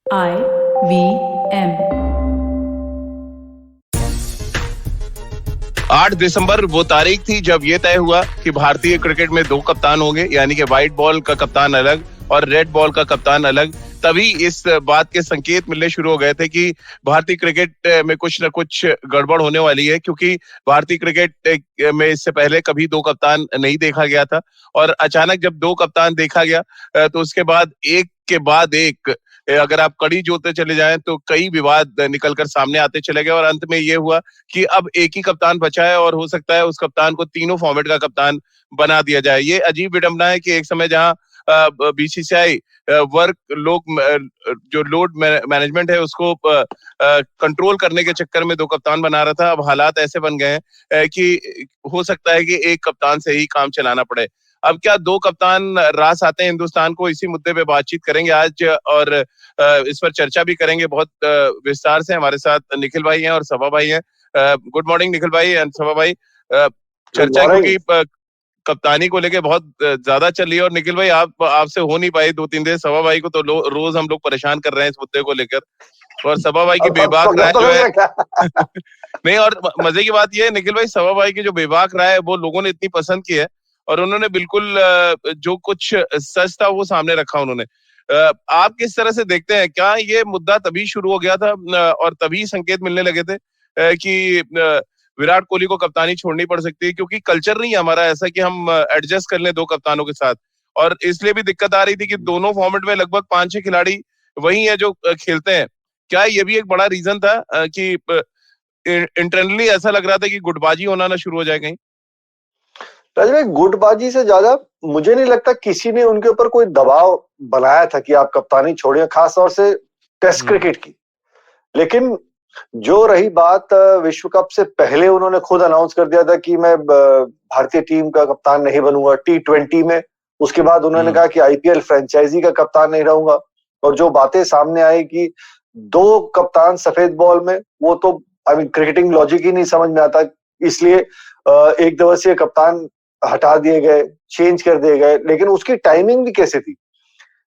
IVM 8 दिसंबर वो तारीख थी जब ये तय हुआ कि भारतीय क्रिकेट में 2 कप्तान होंगे, यानी कि व्हाइट बॉल का कप्तान अलग और रेड बॉल का कप्तान अलग। तभी इस बात के संकेत मिलने शुरू हो गए थे कि भारतीय क्रिकेट में कुछ न कुछ गड़बड़ होने वाली है, क्योंकि भारतीय क्रिकेट में इससे पहले कभी 2 कप्तान नहीं देखा गया था। और अचानक जब 2 कप्तान देखा गया तो उसके बाद एक के बाद एक अगर आप कड़ी जोड़ते चले जाएं तो कई विवाद निकलकर सामने आते चले गए और अंत में ये हुआ कि अब एक ही कप्तान बचा है और हो सकता है उस कप्तान को तीनों फॉर्मेट का कप्तान बना दिया जाए। ये अजीब विडंबना है कि एक समय जहां बीसीसीआई वर्क जो लोड मैनेजमेंट है उसको कंट्रोल करने के चक्कर में 2 कप्तान बना रहा था, अब हालात ऐसे बन गए हैं कि हो सकता है कि एक कप्तान से ही काम चलाना पड़े। अब क्या 2 कप्तान रास आते हैं हिंदुस्तान को, इसी मुद्दे पे बातचीत करेंगे आज और इस पर चर्चा भी करेंगे बहुत विस्तार से। हमारे साथ निखिल भाई हैं और सभा भाई हैं। गुड मॉर्निंग निखिल भाई एंड सभा भाई। चर्चा क्योंकि कप्तानी को लेके बहुत ज्यादा चल रही है और निखिल भाई आपसे हो नहीं पाई 2-3 दिन। सभा भाई को तो रोज हम लोग परेशान कर रहे हैं इस मुद्दे को लेकर, और सभा भाई की बेबाक राय जो है नहीं, और मजे की बात यह है निखिल भाई, सभा भाई की जो बेबाक राय है वो लोगों ने इतनी पसंद की है और उन्होंने बिल्कुल जो कुछ सच था वो सामने रखा उन्होंने। आप किस तरह से देखते हैं, क्या ये मुद्दा तभी शुरू हो गया था और तभी संकेत मिलने लगे थे कि विराट कोहली को कप्तानी छोड़नी पड़ सकती है, क्योंकि कल्चर नहीं है हमारा ऐसा कि हम एडजस्ट कर लें 2 कप्तानों के साथ, और इसलिए भी दिक्कत आ रही थी कि दोनों फॉर्मेट में लगभग 5-6 खिलाड़ी वही है जो खेलते हैं। क्या ये भी एक बड़ा रीजन था कि इंटरनली ऐसा लग रहा था कि गुटबाजी होना ना शुरू हो जाए कहीं? राज भाई, गुटबाजी से ज्यादा मुझे नहीं लगता किसी ने उनके ऊपर कोई दबाव बनाया था कि आप कप्तानी छोड़िए, खास तौर से टेस्ट क्रिकेट की। लेकिन जो रही बात विश्व कप से पहले उन्होंने खुद अनाउंस कर दिया था कि मैं भारतीय टीम का कप्तान नहीं बनूंगा T20 में। उसके बाद उन्होंने कहा कि IPL फ्रेंचाइजी का कप्तान नहीं रहूंगा। और जो बातें सामने आई कि 2 कप्तान सफेद बॉल में, वो तो क्रिकेटिंग लॉजिक ही नहीं समझ में आता, इसलिए एक दिवसीय कप्तान हटा दिए गए, चेंज कर दिए गए। लेकिन उसकी टाइमिंग भी कैसे थी?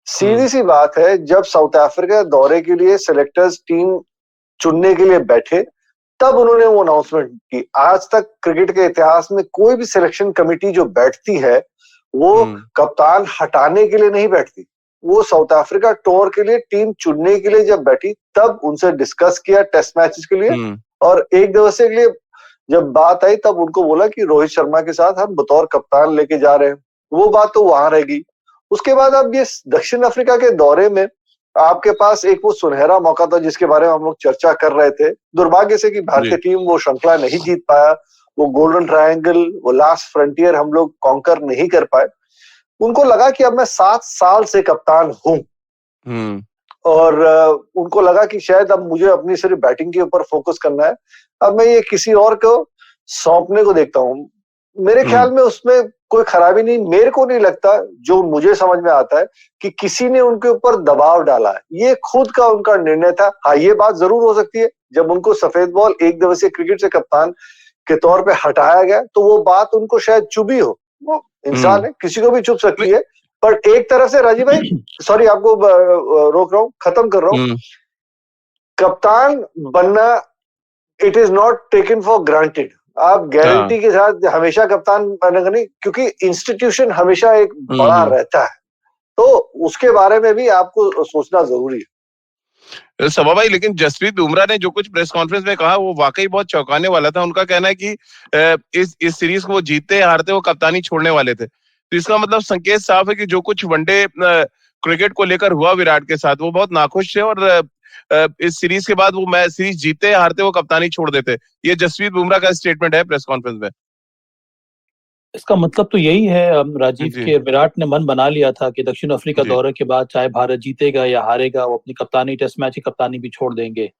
सीधी सी बात है, जब साउथ अफ्रीका दौरे के लिए सिलेक्टर्स टीम चुनने के लिए बैठे तब उन्होंने वो अनाउंसमेंट की। आज तक क्रिकेट के इतिहास में कोई भी सिलेक्शन कमेटी जो बैठती है वो कप्तान हटाने के लिए नहीं बैठती। वो साउथ अफ्रीका टूर के लिए टीम चुनने के लिए जब बैठी तब उनसे डिस्कस किया टेस्ट मैचेस के लिए, और एक दिवसीय के लिए जब बात आई तब उनको बोला कि रोहित शर्मा के साथ हम बतौर कप्तान लेके जा रहे हैं। वो बात तो वहां रहेगी। उसके बाद अब ये दक्षिण अफ्रीका के दौरे में आपके पास एक वो सुनहरा मौका था जिसके बारे में हम लोग चर्चा कर रहे थे। दुर्भाग्य से कि भारतीय टीम वो श्रृंखला नहीं जीत पाया, वो गोल्डन ट्रायंगल, वो लास्ट फ्रंटियर हम लोग कॉन्कर नहीं कर पाए। उनको लगा कि अब मैं 7 साल से कप्तान हूं और उनको लगा कि शायद अब मुझे अपनी सिर्फ बैटिंग के ऊपर फोकस करना है, अब मैं ये किसी और को सौंपने को देखता हूं। मेरे ख्याल में उसमें कोई खराबी नहीं, मेरे को नहीं लगता। जो मुझे समझ में आता है कि किसी ने उनके ऊपर दबाव डाला है, ये खुद का उनका निर्णय था। हाँ, ये बात जरूर हो सकती है जब उनको सफेद बॉल एक दिवसीय क्रिकेट से कप्तान के तौर पे हटाया गया तो वो बात उनको शायद चुभी हो। वो इंसान है, किसी को भी चुभ सकती है। पर एक तरफ से राजीव भाई, सॉरी आपको रोक रहा हूं, खत्म कर रहा हूं। कप्तान बनना it is not taken for granted. आप गारंटी के साथ हमेशा कप्तान बनेगा नहीं, क्योंकि इंस्टीट्यूशन हमेशा एक बड़ा रहता है, तो उसके बारे में भी आपको सोचना जरूरी है। सभा भाई, लेकिन जसप्रीत बुमराह ने जो कुछ प्रेस कॉन्फ्रेंस में कहा वो वाकई बहुत चौंकाने वाला था। उनका कहना है कि इस सीरीज को वो जीतते हारते वो कप्तानी छोड़ने वाले थे। तो इसका मतलब संकेत साफ है कि जो कुछ वनडे क्रिकेट को लेकर हुआ विराट के साथ वो बहुत नाखुश थे और इस सीरीज के बाद वो मैच सीरीज जीते हारते वो कप्तानी छोड़ देते। ये जसप्रीत बुमराह का स्टेटमेंट है प्रेस कॉन्फ्रेंस में। इसका मतलब तो यही है राजीव के विराट ने मन बना लिया था कि दक्षिण अफ्रीका दौरे के बाद चाहे भारत जीतेगा या हारेगा वो अपनी कप्तानी, टेस्ट मैच की कप्तानी भी छोड़ देंगे।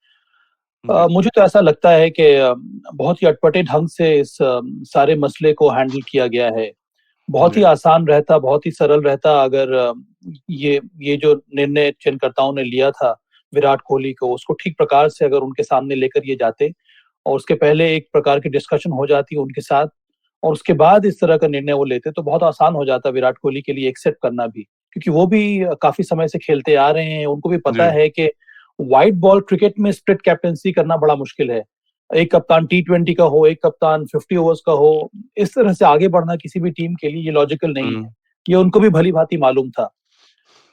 मुझे तो ऐसा लगता है कि बहुत ही अटपटे ढंग से इस सारे मसले को हैंडल किया गया है। बहुत ही आसान रहता, बहुत ही सरल रहता अगर ये जो निर्णय चयनकर्ताओं ने लिया था विराट कोहली को, उसको ठीक प्रकार से अगर उनके सामने लेकर ये जाते और उसके पहले एक प्रकार की डिस्कशन हो जाती उनके साथ और उसके बाद इस तरह का निर्णय वो लेते तो बहुत आसान हो जाता विराट कोहली के लिए एक्सेप्ट करना भी, क्योंकि वो भी काफी समय से खेलते आ रहे हैं। उनको भी पता है कि व्हाइट बॉल क्रिकेट में स्प्लिट कैप्टेंसी करना बड़ा मुश्किल है। एक कप्तान T20 का हो, एक कप्तान 50 ओवर्स का हो, इस तरह से आगे बढ़ना किसी भी टीम के लिए ये लॉजिकल नहीं है। ये उनको भी भली भांति मालूम था।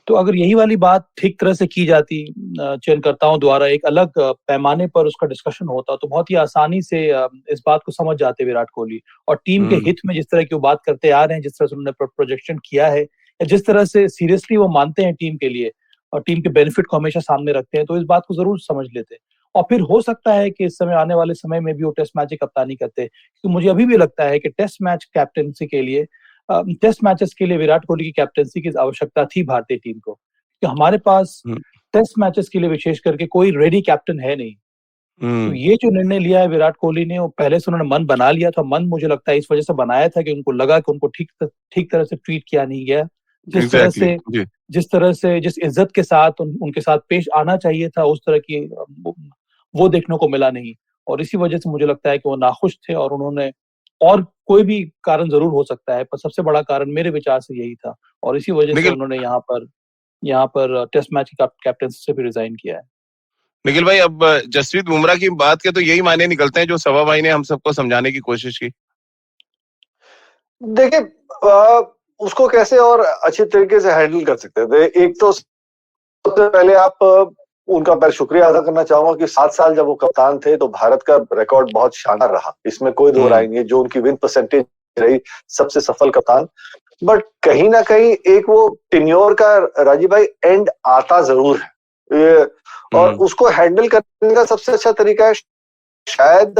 तो अगर यही वाली बात ठीक तरह से की जाती, चयनकर्ताओं द्वारा एक अलग पैमाने पर उसका डिस्कशन होता, तो बहुत ही आसानी से इस बात को समझ जाते विराट कोहली। और टीम के हित में जिस तरह की वो बात करते आ रहे हैं, जिस तरह से उन्होंने प्रोजेक्शन किया है, या जिस तरह से सीरियसली वो मानते हैं टीम के लिए और टीम के बेनिफिट को हमेशा सामने रखते हैं, तो इस बात को जरूर समझ लेते। और फिर हो सकता है कि इस समय आने वाले समय में भी वो टेस्ट मैच की कप्तानी करते। तो मुझे अभी भी लगता है कि टेस्ट मैच कैप्टेंसी के लिए, टेस्ट मैचेस के लिए विराट कोहली की कैप्टेंसी की आवश्यकता थी भारतीय टीम को, क्योंकि हमारे पास टेस्ट मैचेस के लिए विशेष करके कोई रेडी कैप्टन है नहीं। तो ये जो निर्णय लिया है विराट कोहली ने, वो पहले से उन्होंने मन बना लिया था। मन मुझे लगता है इस वजह से बनाया था कि उनको लगा कि उनको ठीक तरह से ट्रीट किया नहीं गया। जिस तरह से जिस इज्जत के साथ उनके साथ पेश आना चाहिए था, उस तरह की वो देखने को मिला नहीं। और इसी वजह से मुझे लगता है कि वो नाखुश थे, और उन्होंने, और कोई भी कारण जरूर हो सकता है, पर सबसे बड़ा कारण मेरे विचार से यही था। और इसी वजह से उन्होंने यहाँ पर टेस्ट मैच की कैप्टेंसी से भी रिजाइन किया है। निखिल भाई, अब जसप्रीत बुमराह की बात के तो यही मायने निकलते हैं जो सवा भाई ने हम सबको समझाने की कोशिश की। देखिए, उसको कैसे और अच्छे तरीके से हैंडल कर सकते थे। एक तो सबसे पहले आप उनका मैं शुक्रिया अदा करना चाहूंगा कि 7 साल जब वो कप्तान थे तो भारत का रिकॉर्ड बहुत शानदार रहा, इसमें कोई दो राय नहीं है। जो उनकी विन परसेंटेज रही, सबसे सफल कप्तान। बट कहीं ना कहीं एक वो टेन्योर का, राजीव भाई, एंड आता जरूर है, और उसको हैंडल करने का सबसे अच्छा तरीका है शायद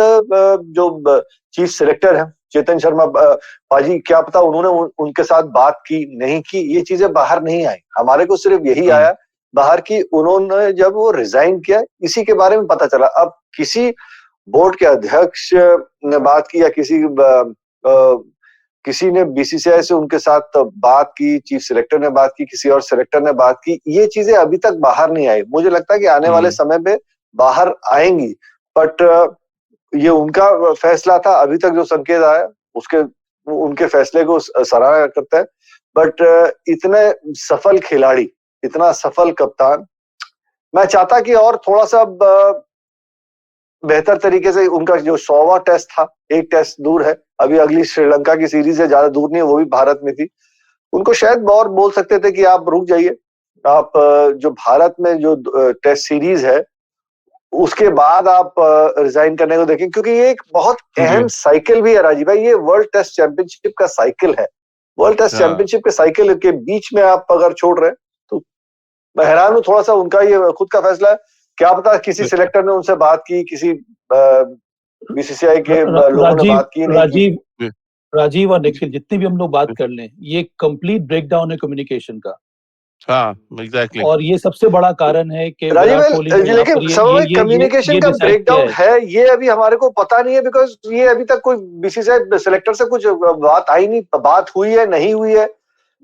जो चीफ सिलेक्टर है चेतन शर्मा पाजी, क्या पता उन्होंने उनके साथ बात की नहीं की, ये चीजें बाहर नहीं आई। हमारे को सिर्फ यही आया बाहर की उन्होंने जब वो रिजाइन किया, इसी के बारे में पता चला। अब किसी बोर्ड के अध्यक्ष ने बात की या किसी ने बीसीसीआई से उनके साथ बात की, चीफ सिलेक्टर ने बात की, किसी और सिलेक्टर ने बात की, ये चीजें अभी तक बाहर नहीं आई। मुझे लगता है कि आने वाले समय में बाहर आएंगी, बट ये उनका फैसला था। अभी तक जो संकेत आया उनके फैसले को सराहना करता है। बट इतने सफल खिलाड़ी, इतना सफल कप्तान, मैं चाहता कि और थोड़ा सा बेहतर तरीके से, उनका जो 100वां टेस्ट था, एक टेस्ट दूर है, अभी अगली श्रीलंका की सीरीज है, ज्यादा दूर नहीं है, वो भी भारत में थी। उनको शायद और बोल सकते थे कि आप रुक जाइए, आप जो भारत में जो टेस्ट सीरीज है उसके बाद आप रिजाइन करने को देखें, क्योंकि ये एक बहुत अहम साइकिल भी है राजीव भाई। ये वर्ल्ड टेस्ट चैंपियनशिप का साइकिल है। वर्ल्ड टेस्ट चैंपियनशिप के साइकिल के बीच में आप अगर छोड़ रहे हैं तो मैं हैरान हूं थोड़ा सा। उनका ये खुद का फैसला है, क्या पता किसी सिलेक्टर ने उनसे बात की, किसी बीसीसीआई के लोगों ने बात की। राजीव और निखिल, जितनी भी हम लोग बात कर लें, ये कंप्लीट ब्रेकडाउन है कम्युनिकेशन का। हाँ, एग्जैक्टली। और ये सबसे बड़ा कारण है कि विराट कोहली, लेकिन कम्युनिकेशन का ब्रेकडाउन है, ये अभी हमारे को पता नहीं है, बिकॉज ये अभी तक कोई बीसीसीआई सिलेक्टर से कुछ बात आई नहीं, बात हुई है नहीं हुई है।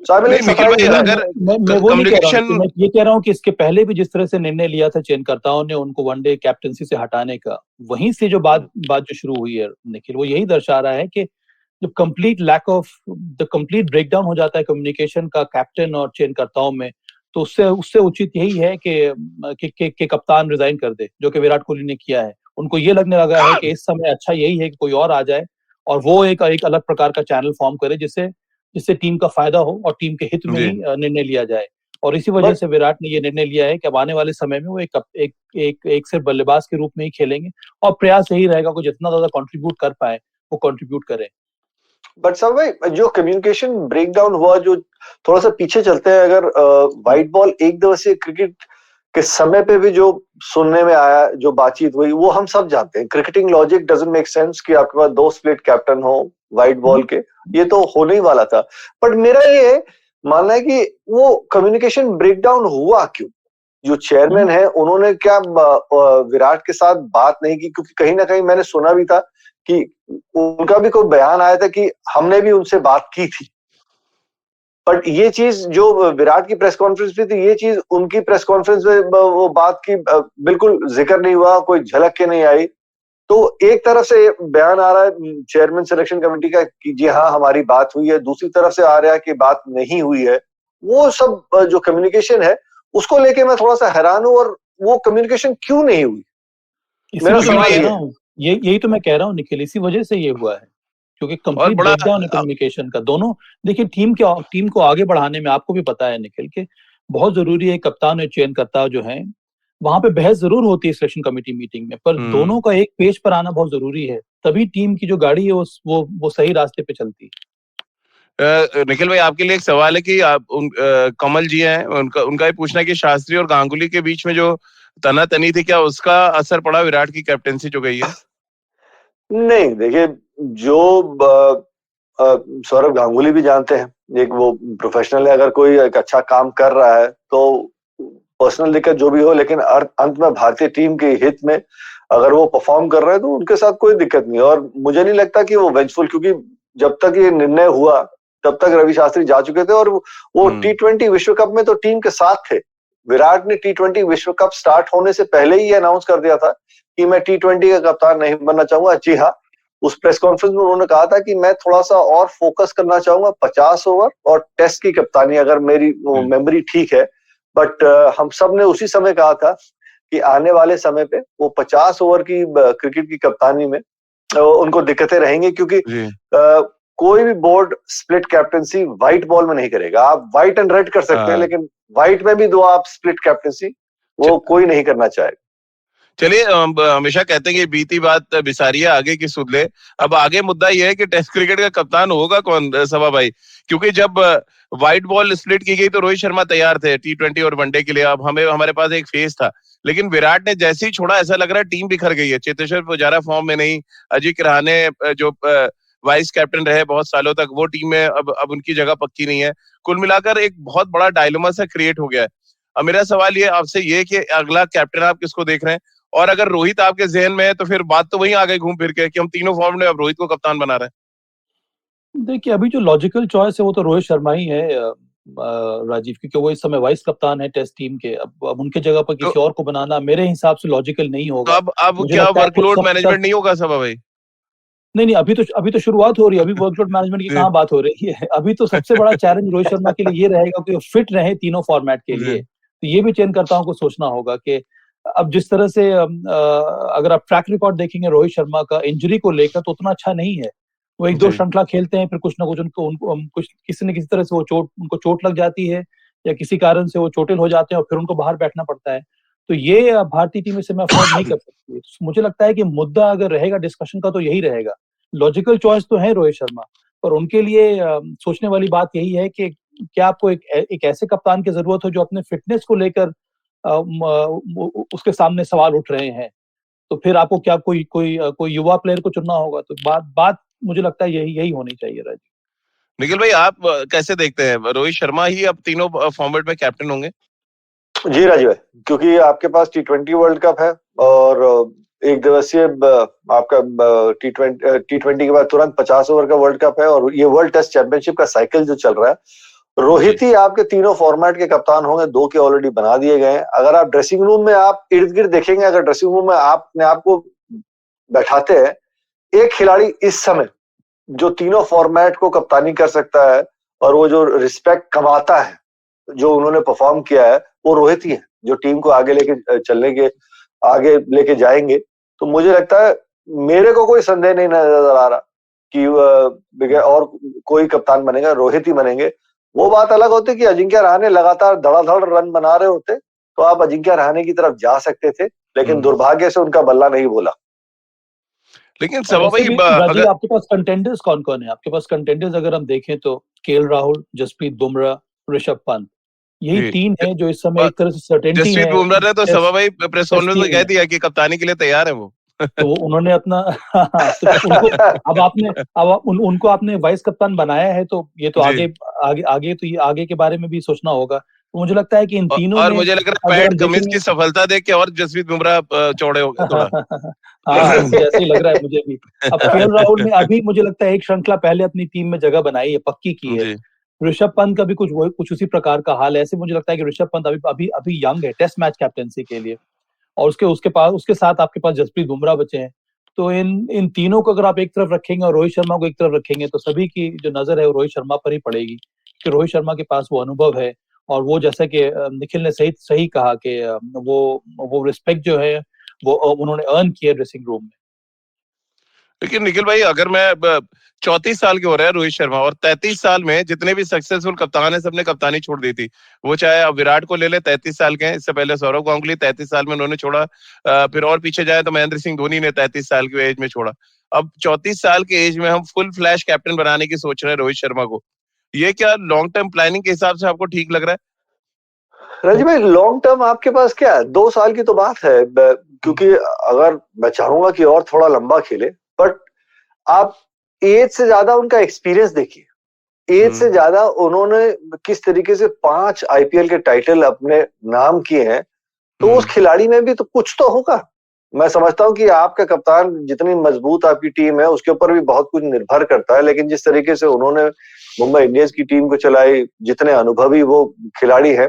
मैं वो नहीं कह रहा हूँ, मैं ये कह रहा हूँ कि इसके पहले भी जिस तरह से निर्णय लिया था चयनकर्ताओं ने उनको वनडे कैप्टनसी से हटाने का, वहीं से जो बात जो शुरू हुई है निखिल, वो यही दर्शा रहा है कि जब कंप्लीट ब्रेकडाउन हो जाता है कम्युनिकेशन का कैप्टन और चयनकर्ताओं में, तो उससे उचित यही है कि कप्तान रिजाइन कर दे, जो कि विराट कोहली ने किया है। उनको ये लगने लगा है कि इस समय अच्छा यही है कि कोई और आ जाए और वो एक अलग प्रकार का चैनल फॉर्म करे जिससे टीम का फायदा हो और टीम के हित में ही निर्णय लिया जाए। और इसी वजह से विराट ने ये निर्णय लिया है कि अब आने वाले समय में वो एक सिर्फ बल्लेबाज के रूप में ही खेलेंगे, और प्रयास यही रहेगा कि जितना ज्यादा कंट्रीब्यूट कर पाए वो कंट्रीब्यूट करें। बट सब भाई, जो कम्युनिकेशन ब्रेकडाउन हुआ, जो थोड़ा सा पीछे चलते हैं, अगर व्हाइट बॉल एक दिवसीय क्रिकेट के समय पे भी जो सुनने में आया, जो बातचीत हुई, वो हम सब जानते हैं। Cricketing logic doesn't make sense कि आपके पास 2 स्प्लिट कैप्टन हो व्हाइट बॉल के, ये तो होने ही वाला था। बट मेरा ये मानना है कि वो कम्युनिकेशन ब्रेकडाउन हुआ क्यों? जो चेयरमैन है उन्होंने क्या विराट के साथ बात नहीं की? क्योंकि कहीं ना कहीं मैंने सुना भी था कि उनका भी कोई बयान आया था कि हमने भी उनसे बात की थी। बट ये चीज जो विराट की प्रेस कॉन्फ्रेंस में थी, ये चीज उनकी प्रेस कॉन्फ्रेंस में वो बात की बिल्कुल जिक्र नहीं हुआ, कोई झलक के नहीं आई। तो एक तरफ से बयान आ रहा है चेयरमैन सिलेक्शन कमेटी का कि जी हाँ हमारी बात हुई है, दूसरी तरफ से आ रहा है कि बात नहीं हुई है। वो सब जो कम्युनिकेशन है उसको लेके मैं थोड़ा सा हैरान हूं, और वो कम्युनिकेशन क्यों नहीं हुई? मेरा सवाल है ना, यही तो मैं कह रहा हूँ निखिल, इसी वजह से ये हुआ है, क्योंकि कंप्लीट ब्रेकडाउन है कम्युनिकेशन का दोनों। देखिए टीम को आगे बढ़ाने में आपको भी पता है निखिल के बहुत जरूरी है, कप्तान और चयनकर्ता जो है वहां पे बहस जरूर होती है सिलेक्शन कमेटी मीटिंग में, पर दोनों का एक पेज पर आना बहुत जरूरी है, तभी टीम की जो गाड़ी है वो सही रास्ते पे चलती है। निखिल भाई, आपके लिए एक सवाल है कि आप कमल जी हैं, उनका ये पूछना है कि शास्त्री और गांगुली के बीच में जो तनातनी थी, क्या उसका असर पड़ा विराट की कैप्टेंसी जो गई है? नहीं, देखिए, जो सौरव गांगुली भी जानते हैं, एक वो प्रोफेशनल है, अगर कोई एक अच्छा काम कर रहा है तो पर्सनल दिक्कत जो भी हो, लेकिन अंत में भारतीय टीम के हित में अगर वो परफॉर्म कर रहे हैं तो उनके साथ कोई दिक्कत नहीं। और मुझे नहीं लगता कि वो वेंचफुल, क्योंकि जब तक ये निर्णय हुआ तब तक रवि शास्त्री जा चुके थे, और वो T20 विश्व कप में तो टीम के साथ थे। विराट ने T20 विश्व कप स्टार्ट होने से पहले ही अनाउंस कर दिया था कि मैं T20 का कप्तान नहीं बनना चाहूंगा। जी हाँ, उस प्रेस कॉन्फ्रेंस में उन्होंने कहा था कि मैं थोड़ा सा और फोकस करना चाहूंगा 50 ओवर और टेस्ट की कप्तानी, अगर मेरी मेमोरी ठीक है। बट हम सब ने उसी समय कहा था कि आने वाले समय पे वो 50 ओवर की क्रिकेट की कप्तानी में उनको दिक्कतें रहेंगी, क्योंकि कोई भी board split captaincy white ball में नहीं करेगा। आप व्हाइट एंड रेड कर सकते हैं, लेकिन व्हाइट में भी दो आप स्प्लिट कैप्टनसी, वो कोई नहीं करना चाहेगा। चलिए, हमेशा कहते हैं कि बीती बात बिसारिए, आगे की सुध ले। अब आगे मुद्दा यह है कि टेस्ट क्रिकेट का कप्तान होगा कौन, सभा भाई? क्योंकि जब व्हाइट बॉल स्प्लिट की गई तो रोहित शर्मा तैयार थे T20 और वनडे के लिए। अब हमारे पास एक फेस था, लेकिन विराट ने जैसे ही छोड़ा ऐसा लग रहा है टीम बिखर गई है। चेतेश्वर पुजारा फॉर्म में नहीं, अजिंक्य रहाणे जो वाइस कैप्टन रहे बहुत सालों तक, वो टीम में अब उनकी जगह पक्की नहीं है। कुल मिलाकर एक बहुत बड़ा डायलेमा सा क्रिएट हो गया है। अब मेरा सवाल ये आपसे ये कि अगला कैप्टन आप किसको देख रहे हैं? और अगर रोहित आपके जहन में है तो फिर बात तो वहीं आ गई घूम फिर के कि हम तीनों फॉर्म में अब रोहित को कप्तान बना रहे हैं। देखिए, अभी जो लॉजिकल चॉइस है वो तो रोहित शर्मा ही है राजीव, क्योंकि वो इस समय वाइस कप्तान है टेस्ट टीम के। अब उनके जगह पर किसी और को बनाना मेरे हिसाब से लॉजिकल नहीं होगा। अब क्या वर्कलोड मैनेजमेंट नहीं होगा सभा भाई? नहीं, अभी तो शुरुआत हो रही है, अभी वर्कलोड मैनेजमेंट की कहाँ बात हो रही है। अभी तो सबसे बड़ा चैलेंज रोहित शर्मा के लिए ये रहेगा कि वो फिट रहे तीनों फॉर्मेट के लिए। तो ये भी चयनकर्ताओं को सोचना होगा कि अब जिस तरह से अगर आप ट्रैक रिकॉर्ड देखेंगे रोहित शर्मा का इंजरी को लेकर, तो उतना अच्छा नहीं है। वो एक दो श्रृंखला खेलते हैं, फिर कुछ ना कुछ उनको कुछ किसी न किसी तरह से उनको चोट लग जाती है, या किसी कारण से वो चोटिल हो जाते हैं और फिर उनको बाहर बैठना पड़ता है। तो ये भारतीय टीम इस समय अफोर्ड नहीं कर सकती। मुझे लगता है कि मुद्दा अगर रहेगा डिस्कशन का तो यही रहेगा। लॉजिकल चॉइस तो है रोहित शर्मा, पर उनके लिए सोचने वाली बात यही है कि क्या आपको एक ऐसे कप्तान की जरूरत हो जो अपने फिटनेस को लेकर उसके सामने सवाल उठ रहे हैं, तो फिर आपको क्या कोई युवा प्लेयर को चुनना होगा। तो बात मुझे लगता है यही होनी चाहिए राजीव। निखिल भाई, आप कैसे देखते हैं, रोहित शर्मा ही अब तीनों फॉर्मेट में कैप्टन होंगे? जी राजीव, क्योंकि आपके पास T20 वर्ल्ड कप है और एक दिवसीय आपका T20 के बाद तुरंत 50 ओवर का वर्ल्ड कप है, और ये वर्ल्ड टेस्ट चैंपियनशिप का साइकिल जो चल रहा है, रोहित ही आपके तीनों फॉर्मेट के कप्तान होंगे। 2 के ऑलरेडी बना दिए गए हैं। अगर आप ड्रेसिंग रूम में आप इर्द गिर्द देखेंगे, अगर ड्रेसिंग रूम में आपने आपको बैठाते हैं, एक खिलाड़ी इस समय जो तीनों फॉर्मेट को कप्तानी कर सकता है और वो जो रिस्पेक्ट कमाता है, जो उन्होंने परफॉर्म किया है, वो रोहित ही है, जो टीम को आगे लेके जाएंगे। तो मुझे लगता है, मेरे को कोई संदेह नहीं नजर आ रहा कि और कोई कप्तान बनेगा, रोहित ही बनेंगे। वो बात अलग होती कि अजिंक्य रहाणे लगातार धड़ाधड़ रन बना रहे होते तो आप अजिंक्य रहाणे की तरफ जा सकते थे, लेकिन दुर्भाग्य से उनका बल्ला नहीं बोला। लेकिन सभा भाई, राजीव, आपके पास कंटेंडर्स कौन कौन है? आपके पास कंटेंडर्स अगर हम देखें तो KL राहुल, जसप्रीत बुमराह, ऋषभ पंत, यही 3 है जो इस समय एक तरह से सर्टेनिटी है। जसप्रीत बुमराह ने तो सभा भाई प्रेस कॉन्फ्रेंस में कह दिया कि कप्तानी के लिए तैयार है वो। तो उन्होंने अपना तो उनको आपने वाइस कप्तान बनाया है, तो ये तो आगे के बारे में भी सोचना होगा। तो मुझे लगता है कि इन तीनों और मुझे लग रहा है पैट कमिंस की सफलता देख के और जसप्रीत बुमराह चौड़े हो गए थोड़ा। हाँ, मुझे ऐसे ही लग रहा है मुझे भी। अब KL राहुल ने अभी मुझे लगता है एक श्रृंखला पहले अपनी टीम में जगह बनाई है, पक्की की है। ऋषभ पंत का भी कुछ उसी प्रकार का हाल है। ऐसे मुझे लगता है कि ऋषभ पंत अभी यंग है टेस्ट मैच कैप्टेंसी के लिए, और उसके साथ आपके पास जसप्रीत बुमराह बचे हैं। तो इन तीनों को अगर आप एक तरफ रखेंगे और रोहित शर्मा को एक तरफ रखेंगे, तो सभी की जो नजर है वो रोहित शर्मा पर ही पड़ेगी, कि रोहित शर्मा के पास वो अनुभव है, और वो जैसा कि निखिल ने सही कहा कि वो रिस्पेक्ट जो है वो उन्होंने अर्न किया ड्रेसिंग रूम में। लेकिन निखिल भाई, अगर मैं 34 साल के हो रहे हैं रोहित शर्मा, और 33 साल में जितने भी सक्सेसफुल कप्तान है सबने कप्तानी छोड़ दी थी। वो चाहे अब विराट को ले ले, 33 साल के हैं, इससे पहले सौरव गांगुली 33 साल में उन्होंने छोड़ा, फिर और पीछे जाए तो महेंद्र सिंह धोनी ने 33 साल की एज में छोड़ा। अब 34 साल के एज में हम फुल फ्लैश कैप्टन बनाने की सोच रहे हैं रोहित शर्मा को। ये क्या लॉन्ग टर्म प्लानिंग के हिसाब से आपको ठीक लग रहा है? राजीव भाई, लॉन्ग टर्म आपके पास क्या है? 2 साल की तो बात है, क्योंकि अगर मैं चाहूंगा कि और थोड़ा लंबा खेले, बट आप एज से ज्यादा उनका एक्सपीरियंस देखिए। एज से ज्यादा उन्होंने किस तरीके से 5 आईपीएल के टाइटल अपने नाम किए हैं, तो उस खिलाड़ी में भी तो कुछ तो होगा। मैं समझता हूं कि आपका कप्तान जितनी मजबूत आपकी टीम है उसके ऊपर भी बहुत कुछ निर्भर करता है, लेकिन जिस तरीके से उन्होंने मुंबई इंडियंस की टीम को चलाई, जितने अनुभवी वो खिलाड़ी है।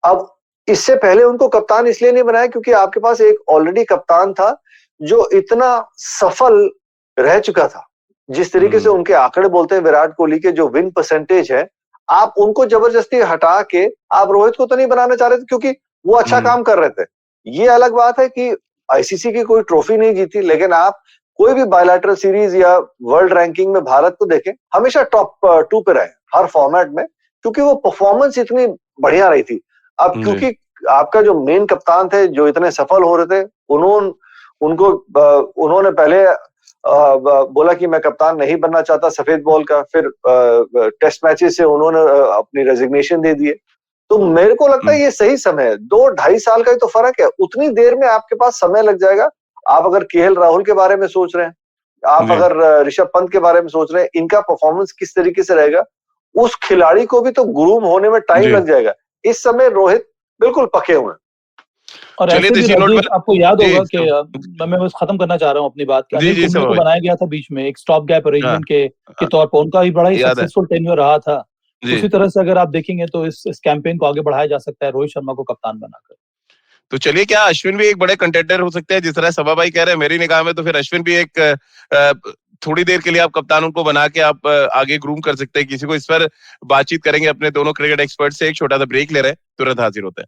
अब इससे पहले उनको कप्तान इसलिए नहीं बनाया क्योंकि आपके पास एक ऑलरेडी कप्तान था जो इतना सफल रह चुका था। जिस तरीके से उनके आंकड़े बोलते हैं विराट कोहली के, जो विन परसेंटेज है, आप उनको जबरदस्ती हटा के आप रोहित को तो नहीं बनाना चाह रहे थे क्योंकि वो अच्छा काम कर रहे थे। ये अलग बात है कि आईसीसी की कोई ट्रॉफी नहीं जीती, लेकिन आप कोई भी बायलैटरल सीरीज या वर्ल्ड रैंकिंग में भारत को देखें, हमेशा टॉप 2 पे रहे हर फॉर्मेट में, क्योंकि वो परफॉर्मेंस इतनी बढ़िया रही थी। अब क्योंकि आपका जो मेन कप्तान थे जो इतने सफल हो रहे थे, उन्होंने पहले बोला कि मैं कप्तान नहीं बनना चाहता सफेद बॉल का, फिर टेस्ट मैचेस से उन्होंने अपनी रेजिग्नेशन दे दिए। तो मेरे को लगता है ये सही समय है। 2-2.5 साल का ही तो फर्क है, उतनी देर में आपके पास समय लग जाएगा। आप अगर केएल राहुल के बारे में सोच रहे हैं, आप अगर ऋषभ पंत के बारे में सोच रहे हैं, इनका परफॉर्मेंस किस तरीके से रहेगा, उस खिलाड़ी को भी तो ग्रूम होने में टाइम लग जाएगा। इस समय रोहित बिल्कुल पके हुए हैं। और ऐसे भी राजीव, आपको याद होगा कि मैं बस खत्म करना चाह रहा हूँ अपनी बात, अनिल कुंबले को बनाया गया था बीच में एक स्टॉप गैप अरेंजमेंट के तौर पर, उनका भी बड़ा ही सक्सेसफुल टेन्योर रहा था। उसी तरह से अगर आप देखेंगे तो इस कैंपेन को आगे बढ़ाया जा सकता है रोहित शर्मा को कप्तान बनाकर। तो चलिए, क्या अश्विन भी एक बड़े कंटेंडर हो सकते हैं जिस तरह सभा भाई कह रहे हैं? मेरी निगाह में तो फिर अश्विन भी एक थोड़ी देर के लिए आप कप्तान उनको बना के आप आगे ग्रूम कर सकते हैं किसी को। इस पर बातचीत करेंगे अपने दोनों क्रिकेट एक्सपर्ट से। एक छोटा सा ब्रेक ले रहे हैं, तुरंत हाजिर होते हैं।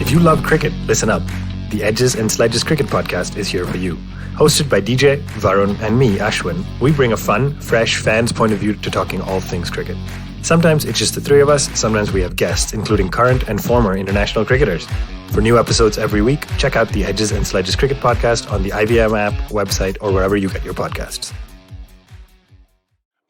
If you love cricket, listen up. The Edges and Sledges Cricket Podcast is here for you. Hosted by DJ, Varun, and me, Ashwin, we bring a fun, fresh fan's point of view to talking all things cricket. Sometimes it's just the three of us, sometimes we have guests, including current and former international cricketers. For new episodes every week, check out the Edges and Sledges Cricket Podcast on the IVM app, website, or wherever you get your podcasts.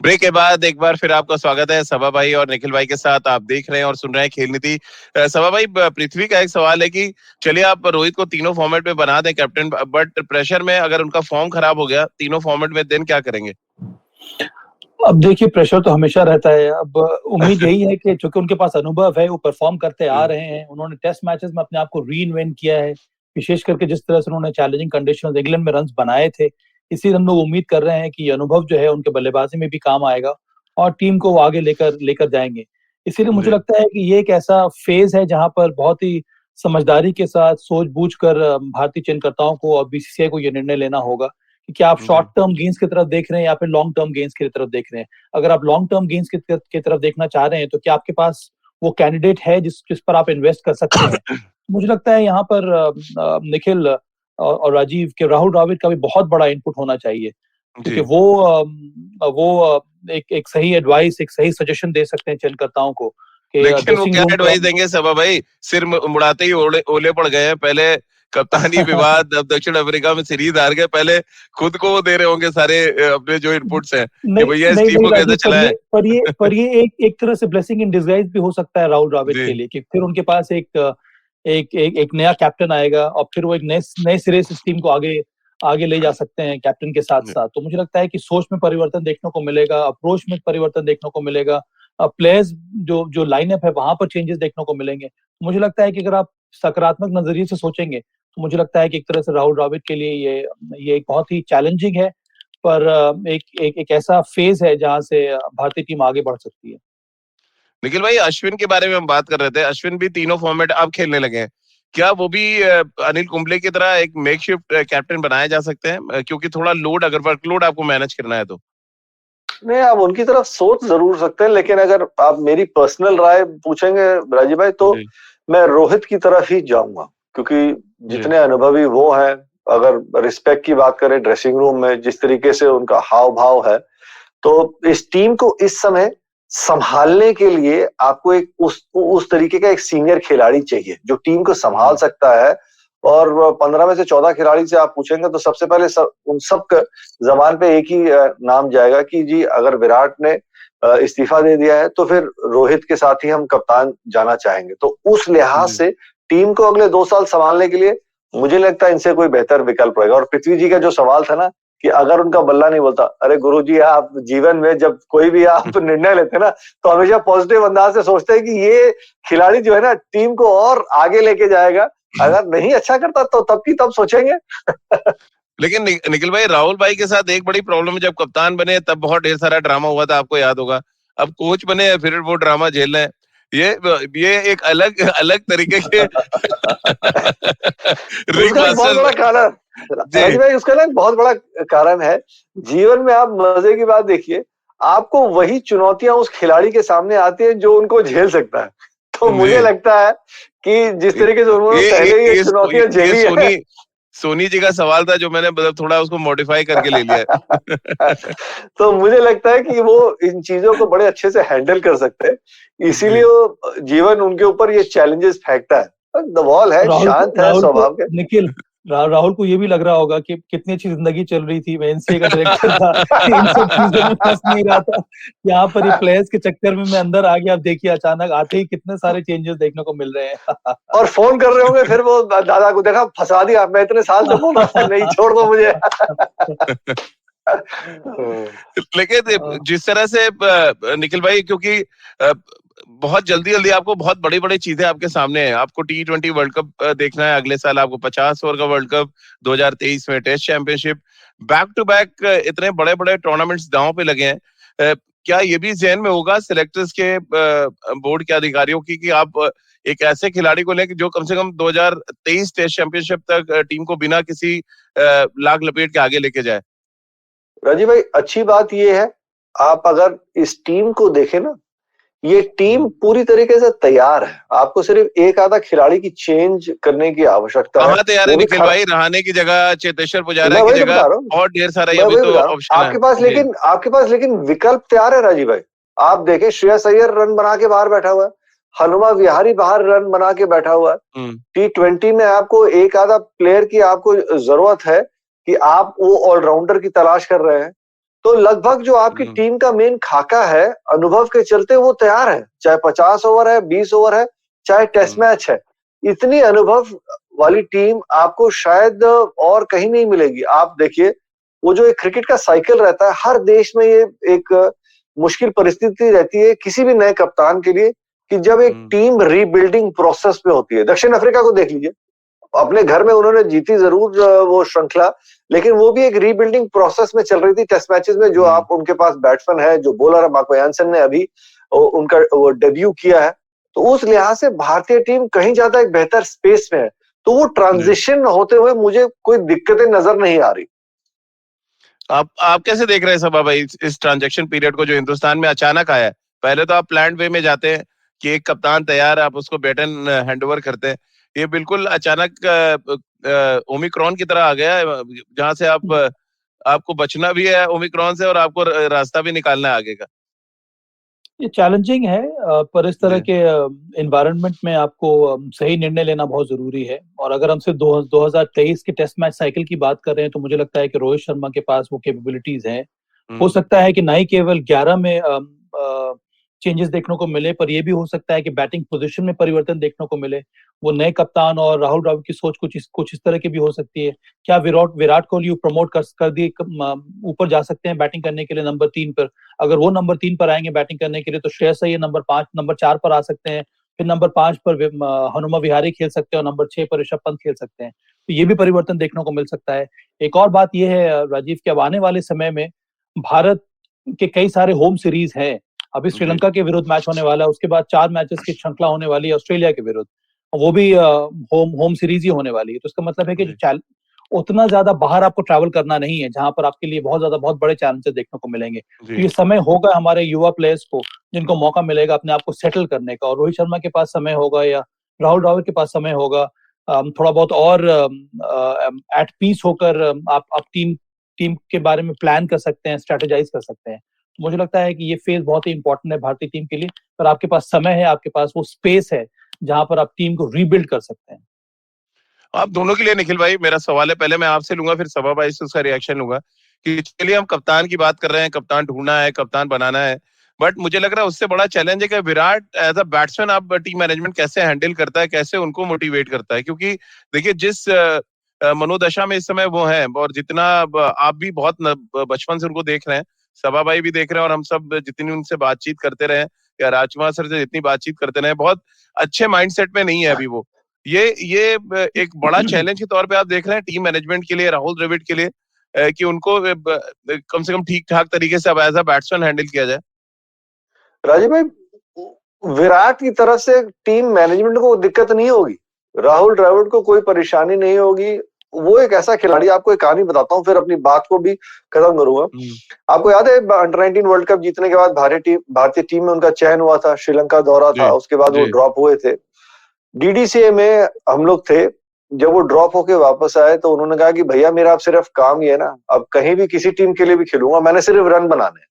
Break के बाद एक बार फिर आपका स्वागत है सभा भाई और निखिल भाई के साथ। आप देख रहे हैं और सुन रहे हैं खेल नीति। सभा भाई, पृथ्वी का एक सवाल है कि चलिए आप रोहित को तीनों फॉर्मेट में बना दें कैप्टन, बट प्रेशर में अगर उनका फॉर्म खराब हो गया तीनों फॉर्मेट में, देन क्या करेंगे? अब देखिए, प्रेशर तो हमेशा रहता है। अब उम्मीद यही है कि चूंकि उनके पास अनुभव है, वो परफॉर्म करते आ रहे हैं, उन्होंने टेस्ट मैचेस में अपने आप को रीइन्वेंट किया है, विशेष करके जिस तरह से उन्होंने चैलेंजिंग कंडीशंस इंग्लैंड में रन्स बनाए थे। इसी हम लोग उम्मीद कर रहे हैं कि ये अनुभव जो है उनके बल्लेबाजी में भी काम आएगा और टीम को आगे लेकर जाएंगे। इसीलिए मुझे लगता है कि ये एक ऐसा फेज है जहां पर बहुत ही समझदारी के साथ सूझबूझकर भारतीय चयनकर्ताओं को और बीसीसीआई को ये निर्णय लेना होगा कि क्या आप शॉर्ट टर्म गेन्स की तरफ देख रहे हैं या फिर लॉन्ग टर्म गेन्स की तरफ देख रहे हैं। अगर आप लॉन्ग टर्म गेन्स की तरफ देखना चाह रहे हैं तो क्या आपके पास वो कैंडिडेट है जिस पर आप इन्वेस्ट कर सकते हैं? मुझे लगता है यहाँ पर निखिल और राजीव के राहुल द्रविड़ का भी बहुत बड़ा इनपुट होना चाहिए, क्योंकि वो एक सही एडवाइस, एक सही सजेशन दे सकते हैं चयनकर्ताओं को। लेकिन वो क्या एडवाइस देंगे सभा भाई? सिर मुड़ाते ही ओले पड़ गए हैं। पहले कप्तानी विवाद, अब दक्षिण अफ्रीका में सीरीज हार गए, पहले खुद को वो दे रहे होंगे सारे अपने जो इनपुट्स हैं कि भैया इस टीम को कैसे चलाएं। पर ये एक तरह से ब्लेसिंग इन डिसगाइज भी हो सकता है राहुल द्रविड़ के लिए, कि फिर उनके पास एक नया कैप्टन आएगा और फिर वो एक नए सिरे से इस टीम को आगे ले जा सकते हैं कैप्टन के साथ साथ। तो मुझे लगता है कि सोच में परिवर्तन देखने को मिलेगा, अप्रोच में परिवर्तन देखने को मिलेगा, प्लेयर्स जो लाइनअप है वहां पर चेंजेस देखने को मिलेंगे। मुझे लगता है कि अगर आप सकारात्मक नजरिए से सोचेंगे तो मुझे लगता है कि एक तरह से राहुल द्रविड़ के लिए ये एक बहुत ही चैलेंजिंग है, पर एक ऐसा फेज है जहां से भारतीय टीम आगे बढ़ सकती है। निखिल भाई, अश्विन के बारे में हम बात कर रहे थे। अश्विन भी तीनों फॉर्मेट अब खेलने लगे हैं, क्या वो भी अनिल कुंबले की तरह एक मेकशिफ्ट कैप्टन बनाए जा सकते हैं? क्योंकि थोड़ा लोड, अगर वर्कलोड आपको मैनेज करना है तो। नहीं, आप उनकी तरफ सोच जरूर सकते हैं, लेकिन अगर आप मेरी पर्सनल राय पूछेंगे राजीव भाई, तो मैं रोहित की तरफ ही जाऊंगा, क्योंकि जितने अनुभवी वो हैं, अगर रिस्पेक्ट की बात करें ड्रेसिंग रूम में, जिस तरीके से उनका हाव भाव है, तो इस टीम को इस समय संभालने के लिए आपको एक उस तरीके का एक सीनियर खिलाड़ी चाहिए जो टीम को संभाल सकता है। और 15 में से 14 खिलाड़ी से आप पूछेंगे तो सबसे पहले उन सब जबान पे एक ही नाम जाएगा कि जी, अगर विराट ने इस्तीफा दे दिया है तो फिर रोहित के साथ ही हम कप्तान जाना चाहेंगे। तो उस लिहाज से टीम को अगले 2 साल संभालने के लिए मुझे लगता है इनसे कोई बेहतर विकल्प रहेगा। और पृथ्वी जी का जो सवाल था ना कि अगर उनका बल्ला नहीं बोलता, अरे गुरुजी, आप जीवन में जब कोई भी आप निर्णय लेते हैं ना, तो हमेशा पॉजिटिव अंदाज से सोचते हैं कि ये खिलाड़ी जो है ना टीम को और आगे लेके जाएगा। अगर नहीं अच्छा करता तो तब की तब सोचेंगे। लेकिन निखिल भाई, राहुल भाई के साथ एक बड़ी प्रॉब्लम है, जब कप्तान बने तब बहुत ढेर सारा ड्रामा हुआ था, आपको याद होगा। अब कोच बने फिर वो ड्रामा झेल रहे हैं। ये एक अलग अलग तरीके के बहुत बड़ा कारण राज भाई, उसका ना बहुत बड़ा कारण है। जीवन में आप मजे की बात देखिए, आपको वही चुनौतियां उस खिलाड़ी के सामने आती है जो उनको झेल सकता है। तो मुझे लगता है कि जिस तरीके से उन्होंने पहले ये चुनौतियां झेली है। सोनी जी का सवाल था जो मैंने मतलब थोड़ा उसको मॉडिफाई करके ले लिया है। तो मुझे लगता है कि वो इन चीजों को बड़े अच्छे से हैंडल कर सकते हैं, इसीलिए वो जीवन उनके ऊपर ये चैलेंजेस फेंकता है। दवाल है, शांत है स्वभाव के। निखिल, राहुल को ये भी लग रहा होगा कि कितनी अच्छी जिंदगी चल रही थी, मैं एनसीए का डायरेक्टर था, इन सब चीजों में फंस नहीं रहा था। यहाँ पर ये प्लेयर्स के चक्कर में मैं अंदर आ गया। आप देखिए, अचानक आते ही कितने सारे चेंजेस देखने को मिल रहे हैं। और फोन कर रहे होंगे फिर वो दादा को, देखा फंसा दिया, मैं इतने साल से बोल रहा था नहीं, छोड़ दो मुझे। लेकिन जिस तरह से निखिल भाई, क्योंकि बहुत जल्दी जल्दी आपको बहुत बड़ी बड़ी चीजें आपके सामने हैं। आपको T20 वर्ल्ड कप देखना है अगले साल, आपको 50 ओवर का वर्ल्ड कप 2023 में, test championship, back to back इतने बड़े बड़े टूर्नामेंट्स दांव पे लगे हैं। क्या ये भी जहन में होगा सिलेक्टर्स के, बोर्ड के अधिकारियों की, कि आप एक ऐसे खिलाड़ी को लें जो कम से कम 2023 टेस्ट चैंपियनशिप तक टीम को बिना किसी लाग लपेट के आगे लेके जाए? राजीव भाई, अच्छी बात ये है, आप अगर इस टीम को देखें ना, ये टीम पूरी तरीके से तैयार है। आपको सिर्फ एक आधा खिलाड़ी की चेंज करने की आवश्यकता है। तैयार है निखिल भाई, रहाणे की जगह चेतेश्वर पुजारा की जगह और ढेर सारा ये भी तो ऑप्शन है आपके पास लेकिन विकल्प तैयार है राजीव भाई। आप देखें, श्रेयस अय्यर रन बना के बाहर बैठा हुआ है, हनुमा विहारी बाहर रन बना के बैठा हुआ है। T20 में आपको एक आधा प्लेयर की आपको जरूरत है कि आप वो ऑलराउंडर की तलाश कर रहे हैं। तो लगभग जो आपकी टीम का मेन खाका है, अनुभव के चलते वो तैयार है, चाहे 50 ओवर है, 20 ओवर है, चाहे टेस्ट मैच है। इतनी अनुभव वाली टीम आपको शायद और कहीं नहीं मिलेगी। आप देखिए, वो जो एक क्रिकेट का साइकिल रहता है, हर देश में ये एक मुश्किल परिस्थिति रहती है किसी भी नए कप्तान के लिए, कि जब एक टीम रीबिल्डिंग प्रोसेस पे होती है। दक्षिण अफ्रीका को देख लीजिए, अपने घर में उन्होंने जीती जरूर वो श्रृंखला, लेकिन वो भी एक रीबिल्डिंग प्रोसेस में चल रही थी। टेस्ट मैचेस में जो आप उनके पास बैट्समैन है, जो बॉलर है, मार्को यानसन ने अभी उनका वो डेब्यू किया है, तो उस लिहाज से भारतीय टीम कहीं ज्यादा एक बेहतर स्पेस में है। तो वो ट्रांजिशन होते हुए मुझे कोई दिक्कतें नजर नहीं आ रही। आप कैसे देख रहे हैं सब भाई इस ट्रांजैक्शन पीरियड को जो हिंदुस्तान में अचानक आया है? पहले तो आप प्लान्ड वे में जाते हैं कि एक कप्तान तैयार है, आप उसको बैटन हैंडओवर करते हैं। ये बिल्कुल अचानक ओमिक्रॉन की तरह आ गया है, जहां से आपको बचना भी है ओमिक्रॉन से और आपको रास्ता भी निकालना है आगे का। ये चैलेंजिंग है, पर इस तरह के एनवायरनमेंट में आपको सही निर्णय लेना बहुत जरूरी है। और अगर हम सिर्फ 2023 के टेस्ट मैच साइकिल की बात कर रहे हैं, तो मुझे लगता है कि रोहित शर्मा के पास वो कैपेबिलिटीज हैं। हो सकता है कि ना ही केवल 11 में चेंजेस देखने को मिले, पर यह भी हो सकता है कि बैटिंग पोजीशन में परिवर्तन देखने को मिले। वो नए कप्तान और राहुल द्रविड़ की सोच कुछ इस तरह की भी हो सकती है। क्या विराट कोहली प्रमोट कर दिए ऊपर जा सकते हैं बैटिंग करने के लिए नंबर 3 पर? अगर वो नंबर 3 पर आएंगे बैटिंग करने के लिए, तो श्रेयस अय्यर नंबर 4 पर आ सकते हैं। फिर नंबर 5 पर हनुमा विहारी खेल सकते हैं और नंबर 6 पर ऋषभ पंत खेल सकते हैं। तो ये भी परिवर्तन देखने को मिल सकता है। एक और बात यह है राजीव, कि अब आने वाले समय में भारत के कई सारे होम सीरीज हैं। अभी श्रीलंका के विरुद्ध मैच होने वाला है, उसके बाद 4 मैचेस की श्रृंखला होने वाली है ऑस्ट्रेलिया के विरुद्ध, वो भी होम सीरीज ही होने वाली है। तो इसका मतलब है कि उतना ज्यादा बाहर आपको ट्रैवल करना नहीं है, जहां पर आपके लिए बहुत बड़े चैलेंजेस देखने को मिलेंगे। तो ये समय होगा हमारे युवा प्लेयर्स को, जिनको मौका मिलेगा अपने आप को सेटल करने का, और रोहित शर्मा के पास समय होगा या राहुल द्रविड़ के पास समय होगा थोड़ा बहुत और एट पीस होकर आप टीम के बारे में प्लान कर सकते हैं, स्ट्रेटेजाइज कर सकते हैं। मुझे लगता है कि ये फेज बहुत ही इंपॉर्टेंट है भारतीय टीम के लिए, पर आपके पास समय है, आपके पास वो स्पेस है जहां पर आप टीम को रीबिल्ड कर सकते हैं। आप दोनों के लिए निखिल भाई मेरा सवाल है, पहले मैं आपसे लूंगा फिर सभा भाई से उसका रिएक्शन लूंगा, कि चलिए हम कप्तान की बात कर रहे हैं, कप्तान ढूंढना है, कप्तान बनाना है, बट मुझे लग रहा है उससे बड़ा चैलेंज है कि विराट एज अ बैट्समैन आप टीम मैनेजमेंट कैसे हैंडल करता है, कैसे उनको मोटिवेट करता है, क्योंकि देखिए जिस मनोदशा में इस समय वो है, और जितना आप भी बहुत बचपन से उनको देख रहे हैं, सभा भाई भी देख रहे हैं, और हम सब जितनी उनसे बातचीत करते रहे या राजकुमार सर से जितनी बातचीत करते रहे, बहुत अच्छे माइंडसेट में नहीं है अभी वो। ये एक बड़ा चैलेंज के तौर पे आप देख रहे हैं टीम मैनेजमेंट के लिए, राहुल द्रविड़ के लिए, कि उनको कम से कम ठीक ठाक तरीके से अब एज अ बैट्समैन हैंडल किया जाए। राजीव भाई, विराट की तरफ से टीम मैनेजमेंट को दिक्कत नहीं होगी, राहुल द्रविड़ को कोई परेशानी नहीं होगी। वो एक ऐसा खिलाड़ी, आपको एक कहानी बताता हूँ फिर अपनी बात को भी खत्म करूंगा। आपको याद है अंडर 19 वर्ल्ड कप जीतने के बाद भारतीय टीम में उनका चयन हुआ था, श्रीलंका दौरा था, उसके बाद वो ड्रॉप हुए थे। डीडीसीए में हम लोग थे, जब वो ड्रॉप होके वापस आए तो उन्होंने कहा कि भैया मेरा अब सिर्फ काम ही है ना, अब कहीं भी किसी टीम के लिए भी खेलूंगा, मैंने सिर्फ रन बनाने।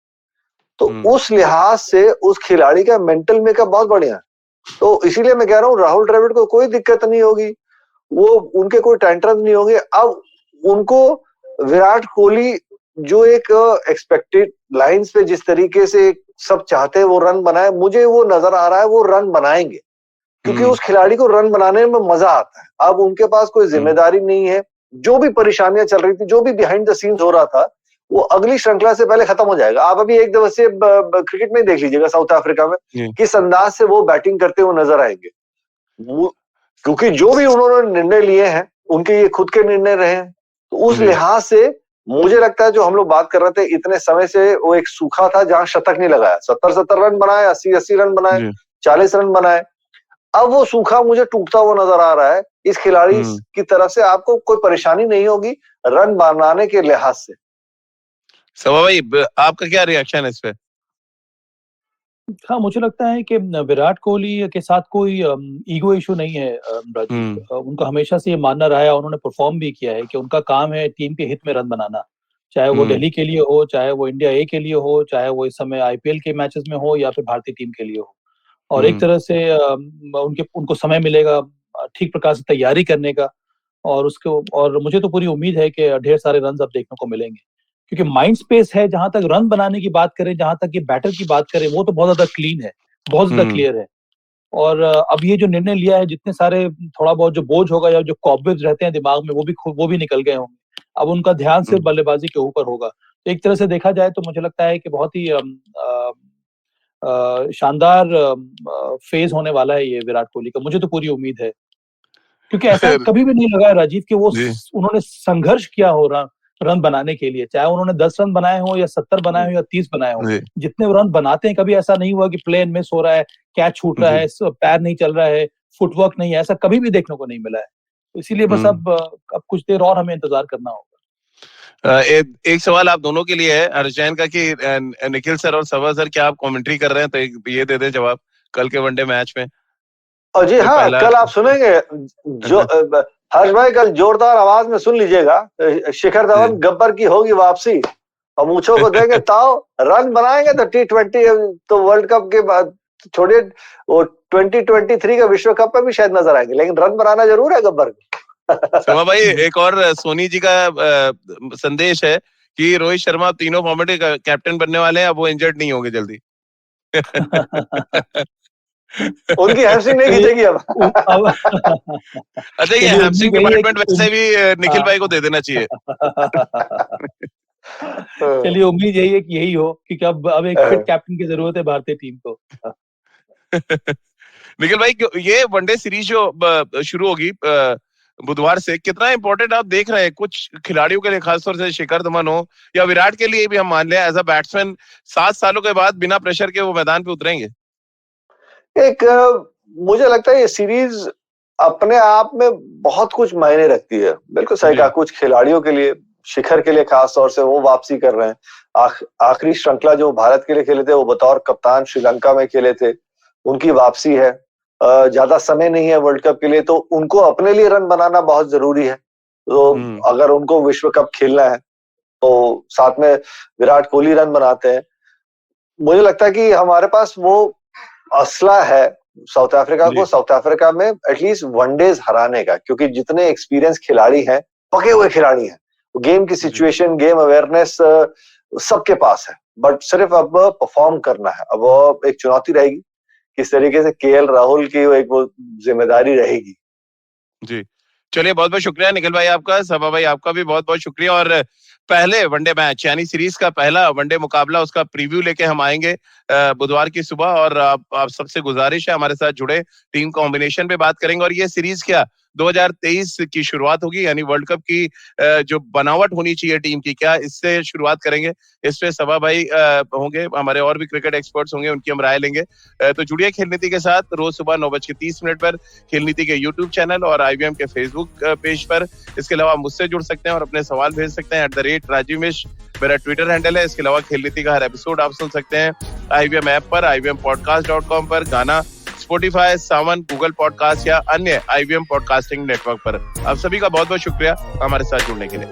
तो उस लिहाज से उस खिलाड़ी का मेंटल मेकअप बहुत बढ़िया है। तो इसीलिए मैं कह रहा हूँ राहुल द्रविड़ को कोई दिक्कत नहीं होगी, वो उनके कोई टेंशन नहीं होंगे। अब उनको विराट कोहली जो एक एक्सपेक्टेड लाइंस पे जिस तरीके से सब चाहते हैं वो रन बनाए, मुझे वो नजर आ रहा है वो रन बनाएंगे, क्योंकि उस खिलाड़ी को रन बनाने में मजा आता है। अब उनके पास कोई जिम्मेदारी नहीं है, जो भी परेशानियां चल रही थी, जो भी बिहाइंड द सीन्स हो रहा था, वो अगली श्रृंखला से पहले खत्म हो जाएगा। आप अभी एक दिवसीय क्रिकेट में देख लीजिएगा साउथ अफ्रीका में किस अंदाज से वो बैटिंग करते हुए नजर आएंगे, क्योंकि जो भी उन्होंने निर्णय लिए हैं उनके ये खुद के निर्णय रहे हैं। तो उस लिहाज से मुझे लगता है जो हम लोग बात कर रहे थे इतने समय से, वो एक सूखा था जहां शतक नहीं लगाया, 70 रन बनाए, 80 रन बनाए, 40 रन बनाए। अब वो सूखा मुझे टूटता हुआ नजर आ रहा है। इस खिलाड़ी की तरफ से आपको कोई परेशानी नहीं होगी रन बनाने के लिहाज से। सवा भाई आपका क्या रिएक्शन है इस पे? हाँ, मुझे लगता है कि विराट कोहली के साथ कोई ईगो इशू नहीं है राजीव। उनका हमेशा से ये मानना रहा है, उन्होंने परफॉर्म भी किया है कि उनका काम है टीम के हित में रन बनाना, चाहे वो दिल्ली के लिए हो, चाहे वो इंडिया ए के लिए हो, चाहे वो इस समय आईपीएल के मैचेस में हो या फिर भारतीय टीम के लिए हो। और एक तरह से उनको समय मिलेगा ठीक प्रकार से तैयारी करने का, और मुझे तो पूरी उम्मीद है कि ढेर सारे रन अब देखने को मिलेंगे, क्योंकि माइंड स्पेस है। जहां तक रन बनाने की बात करें, जहां तक ये बैटर की बात करें, वो तो बहुत ज्यादा क्लीन है, बहुत ज्यादा क्लियर है। और अब ये जो निर्णय लिया है, जितने सारे थोड़ा बहुत जो बोझ होगा या जो कॉब्वेज रहते हैं दिमाग में, वो भी निकल गए होंगे। अब उनका ध्यान सिर्फ बल्लेबाजी के ऊपर होगा। तो एक तरह से देखा जाए तो मुझे लगता है कि बहुत ही शानदार फेज होने वाला है ये विराट कोहली का। मुझे तो पूरी उम्मीद है, क्योंकि ऐसा कभी भी नहीं लगा राजीव कि वो उन्होंने संघर्ष किया हो रन बनाने के लिए, चाहे उन्होंने 10 रन बनाए हो या 70 बनाए हो या 30 बनाए हो। जितने रन बनाते हैं, कभी ऐसा नहीं हुआ कि प्लेन मिस हो रहा है, कैच छूट रहा है, पैर नहीं चल रहा है, फुटवर्क नहीं है, ऐसा कभी भी देखने को नहीं मिला है। इसीलिए बस अब कुछ देर और हमें इंतजार करना होगा। एक सवाल आप दोनों के लिए है हर्षैन का, कि निखिल सर और सवा सर क्या आप कमेंट्री कर रहे हैं, तो ये दे दें जवाब कल के वनडे मैच में। और जी हाँ, कल आप सुनेंगे जो हर्ष भाई, कल जोरदार आवाज में सुन लीजिएगा, शिखर धवन गब्बर की होगी वापसी, और मूछों को देंगे ताव, रन बनाएंगे तो T20 तो वर्ल्ड कप के बाद छोड़िए, वो 2023 का विश्व कप में भी शायद नजर आएंगे, लेकिन रन बनाना जरूर है गब्बर को। समा भाई, एक और सोनी जी का संदेश है कि रोहित शर्मा तीनों फॉर्मेट के कैप्टन बनने वाले हैं, अब वो इंजर्ड नहीं होंगे जल्दी। उनकी हैमस्ट्रिंग नहीं खींचेगी अब। अच्छा, ये हैमस्ट्रिंग डिपार्टमेंट वैसे भी निखिल भाई को दे देना चाहिए। चलिए, उम्मीद यही है कि यही हो, क्योंकि अब एक फिट कैप्टन की जरूरत है भारतीय टीम को। निखिल भाई, ये वनडे सीरीज जो शुरू होगी बुधवार से, कितना इंपॉर्टेंट आप देख रहे हैं कुछ खिलाड़ियों के लिए, खासतौर से शिखर धवन हो या विराट के लिए भी हम मान लें, एज अ बैट्समैन 7 सालों के बाद बिना प्रेशर के वो मैदान पे उतरेंगे? मुझे लगता है ये सीरीज अपने आप में बहुत कुछ मायने रखती है। बिल्कुल सही कहा, कुछ खिलाड़ियों के लिए, शिखर के लिए खास तौर से वो वापसी कर रहे हैं। आखिरी श्रृंखला जो भारत के लिए खेले थे वो बतौर कप्तान श्रीलंका में खेले थे, उनकी वापसी है। ज्यादा समय नहीं है वर्ल्ड कप के लिए, तो उनको अपने लिए रन बनाना बहुत जरूरी है। तो अगर उनको विश्व कप खेलना है तो साथ में विराट कोहली रन बनाते हैं। मुझे लगता है कि हमारे पास वो असला है साउथ अफ्रीका को, साउथ अफ्रीका में एटलीस्ट वनडेज हराने का, क्योंकि जितने एक्सपीरियंस खिलाड़ी हैं, पके हुए खिलाड़ी हैं, गेम की सिचुएशन, गेम अवेयरनेस सबके पास है, बट सिर्फ अब परफॉर्म करना है। अब वो एक चुनौती रहेगी, किस तरीके से केएल राहुल की एक वो जिम्मेदारी रहेगी। जी, चलिए बहुत बहुत शुक्रिया निखिल भाई आपका, सबा भाई आपका भी बहुत बहुत शुक्रिया। और पहले वनडे मैच यानी सीरीज का पहला वनडे मुकाबला, उसका प्रीव्यू लेके हम आएंगे बुधवार की सुबह। और आप सबसे गुजारिश है हमारे साथ जुड़े, टीम कॉम्बिनेशन पे बात करेंगे। और ये सीरीज क्या 2023 की शुरुआत होगी, यानी वर्ल्ड कप की जो बनावट होनी चाहिए टीम की, क्या इससे शुरुआत करेंगे। इस पे सबा भाई होंगे, हमारे और भी क्रिकेट एक्सपर्ट्स होंगे, उनकी हम राय लेंगे। तो जुड़िए खेल नीति के साथ रोज सुबह 9:30 पर खेल नीति के यूट्यूब चैनल और IVM के फेसबुक पेज पर। इसके अलावा मुझसे जुड़ सकते हैं और अपने सवाल भेज सकते हैं @राजीव मिश्र मेरा ट्विटर हैंडल है। इसके अलावा खेल नीति का हर एपिसोड आप सुन सकते हैं IVM ऐप पर, IVMpodcast.com पर, गाना, स्पॉटिफाई, सावन, गूगल पॉडकास्ट या अन्य IVM पॉडकास्टिंग नेटवर्क पर। आप सभी का बहुत बहुत शुक्रिया हमारे साथ जुड़ने के लिए।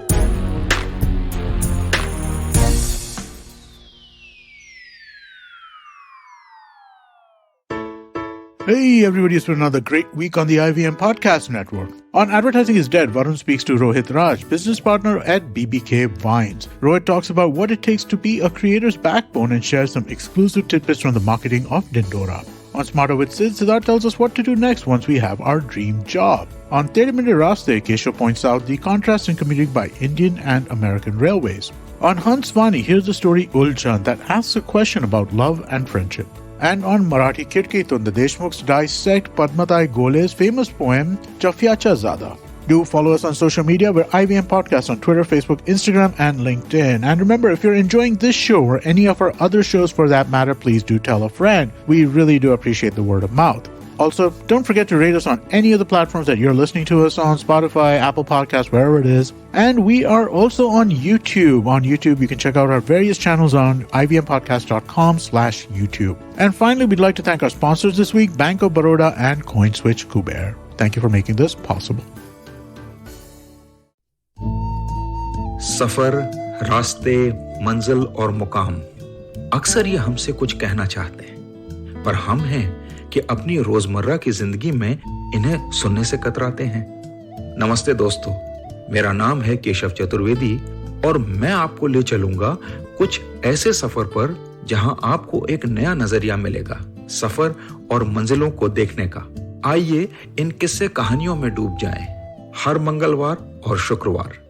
Hey everybody, it's been another great week on the IVM Podcast Network. On Advertising is Dead, Varun speaks to Rohit Raj, business partner at BBK Vines. Rohit talks about what it takes to be a creator's backbone and shares some exclusive tidbits from the marketing of Dindora. On Smarter with Sid, Siddharth tells us what to do next once we have our dream job. On Tere Minute Raste, Keshav points out the contrast in commuting by Indian and American railways. On Hans Vani, here's the story Ulchan that asks a question about love and friendship. And on Marathi Kirkitun, the Deshmukhs dissect Padmatai Gole's famous poem Chafyacha Zada. Do follow us on social media. We're IVM Podcast on Twitter, Facebook, Instagram, and LinkedIn. And remember, if you're enjoying this show or any of our other shows for that matter, please do tell a friend. We really do appreciate the word of mouth. Also, don't forget to rate us on any of the platforms that you're listening to us on, Spotify, Apple Podcasts, wherever it is. And we are also on YouTube. On YouTube, you can check out our various channels on ivmpodcast.com/YouTube. And finally, we'd like to thank our sponsors this week, Bank of Baroda and CoinSwitch Kuber. Thank you for making this possible. सफर, रास्ते, मंजिल और मुकाम अक्सर ये हमसे कुछ कहना चाहते हैं, पर हम हैं कि अपनी रोजमर्रा की जिंदगी में इन्हें सुनने से कतराते हैं। नमस्ते दोस्तों, मेरा नाम है केशव चतुर्वेदी और मैं आपको ले चलूंगा कुछ ऐसे सफर पर जहां आपको एक नया नजरिया मिलेगा सफर और मंजिलों को देखने का। आइए इन किस्से कहानियों में डूब जाएं। हर मंगलवार और शुक्रवार